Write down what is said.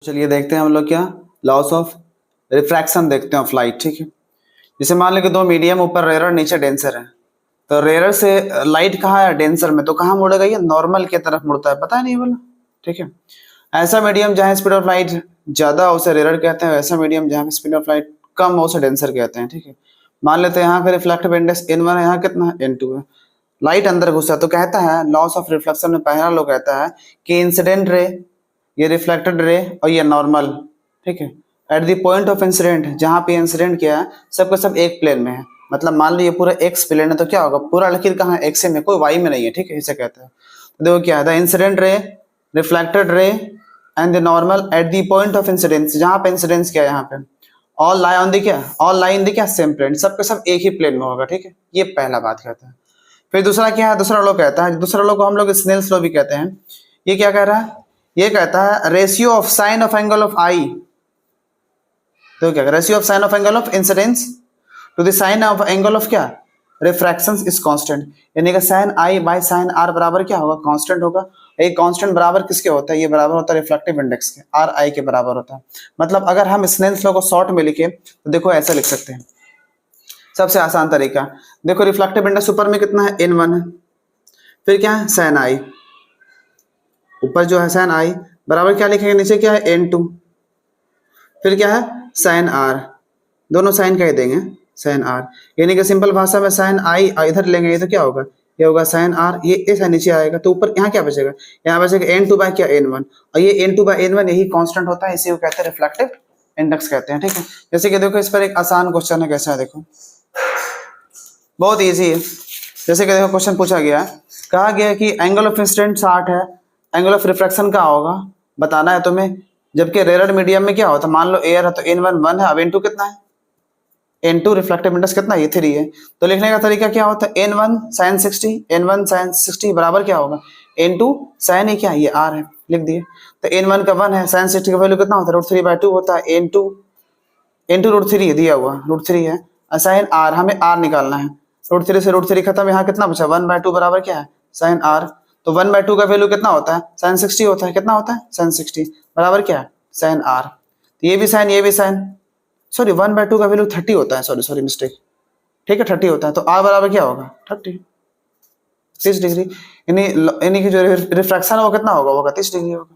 चलिए देखते हैं हम लोग क्या लॉस ऑफ रिफ्रैक्शन देखते हैं ऑफ लाइट। ठीक है, जैसे मान लो कि दो मीडियम ऊपर रेयर नीचे डेंसर है, तो रेयर से लाइट कहाँ है डेंसर में, तो कहाँ मुड़ेगा, ये नॉर्मल की तरफ मुड़ता है, पता है नहीं बोला। ठीक है, ऐसा मीडियम जहाँ स्पीड ऑफ लाइट ज्यादा हो उसे रेयर कहते हैं, वैसा मीडियम जहाँ स्पीड ऑफ लाइट कम हो उसे डेंसर कहते हैं। ठीक है, मान लेते हैं यहाँ का रिफ्लेक्टिव इंडेक्स n1 है, यहाँ कितना है n2 है। लाइट अंदर घुसा तो कहता है लॉस ऑफ रिफ्लेक्शन में पहला लो कहता है कि इंसिडेंट रे, ये रिफ्लेक्टेड रे और ये नॉर्मल। ठीक है, at the point of incident, जहाँ पे इंसिडेंट किया है सबका सब एक प्लेन में है, मतलब मान लो ये पूरा एक्स प्लेन है, तो क्या होगा पूरा लकीर कहाँ है एक्स में, कोई वाई में नहीं है। ठीक है, इसे कहते हैं। तो देखो क्या है, the incident ray, reflected ray and the normal at the point of incidence, जहाँ पे इंसिडेंस किया है यहाँ पे, ऑल लाई ऑन द क्या, ऑल लाई इन द क्या सेम प्लेन, सबके सब एक ही प्लेन में होगा। ठीक है, ये पहला बात कहता है। फिर दूसरा क्या है, दूसरा लॉ कहता है, दूसरा लॉ को हम लोग स्नेल्स लॉ भी कहते हैं। ये क्या कह रहा है, ये कहता है ratio of sine of angle of I, तो क्या ratio of sine of angle of incidence to the sine of angle of क्या रिफ्रैक्शन इज कांस्टेंट, यानी कि sine I by sine R बराबर क्या होगा, कांस्टेंट होगा। एक कांस्टेंट बराबर किसके होता है, ये बराबर होता है रिफ्लेक्टिव इंडेक्स के, आर आई के बराबर होता है। मतलब अगर हम स्नेल्स लॉ को शॉर्ट में लिखे तो देखो ऐसा लिख सकते हैं, सबसे आसान तरीका। देखो रिफ्लेक्टिव इंडेक्स ऊपर में कितना है n1 है, फिर क्या है साइन आई, ऊपर जो है साइन आई बराबर क्या लिखेंगे, नीचे क्या है n2, फिर क्या है साइन आर, दोनों साइन का ही देंगे साइन आर, यानी कि सिंपल भाषा में साइन आई इधर लेंगे तो क्या होगा, ये होगा साइन आर, ये ऐसा नीचे आएगा तो ऊपर यहाँ क्या बचेगा, यहाँ बचेगा n2 बाय क्या n1, और ये n2 बाय n1 यही कांस्टेंट होता है, इसी को कहते हैं रिफ्लेक्टिव इंडेक्स कहते हैं। ठीक है, जैसे कि देखो इस पर एक आसान क्वेश्चन है, कैसा है देखो, बहुत इजी है। जैसे कि देखो क्वेश्चन पूछा गया, कहा गया कि एंगल ऑफ इंसिडेंट 60 है, एंगल ऑफ रिफ्रैक्शन क्या होगा बताना है तुम्हें, जबकि रेयर मीडियम में क्या होता है, मान लो एयर है तो n1 1 है, अब n2 कितना है, n2 रिफ्लेक्टिव इंडेक्स कितना है, ये 3 है। तो लिखने का तरीका क्या होता है, n1 sin 60, n1 sin 60 बराबर क्या होगा, n2 sin, ये क्या है, ये r है, लिख दिए। तो n1 का 1 है, sin 60 का वैल्यू कितना होता है, √3/2 होता है, n2 √3 दिया हुआ √3 है, साइन r हमें r निकालना है, √3 से √3 खत्म, यहाँ कितना बचा 1/2 बराबर क्या है साइन r, तो 1/2 का वैल्यू कितना होता है साइन 60 होता है, कितना होता है साइन 60 बराबर क्या है साइन r, तो ये भी साइन ये भी साइन, सॉरी 1/2 का वैल्यू 30 होता है, सॉरी मिस्टेक, ठीक है 30 होता है, तो r बराबर क्या होगा 30 डिग्री, यानी कि जो रिफ्रैक्शन है वो कितना होगा, वो 30 डिग्री होगा।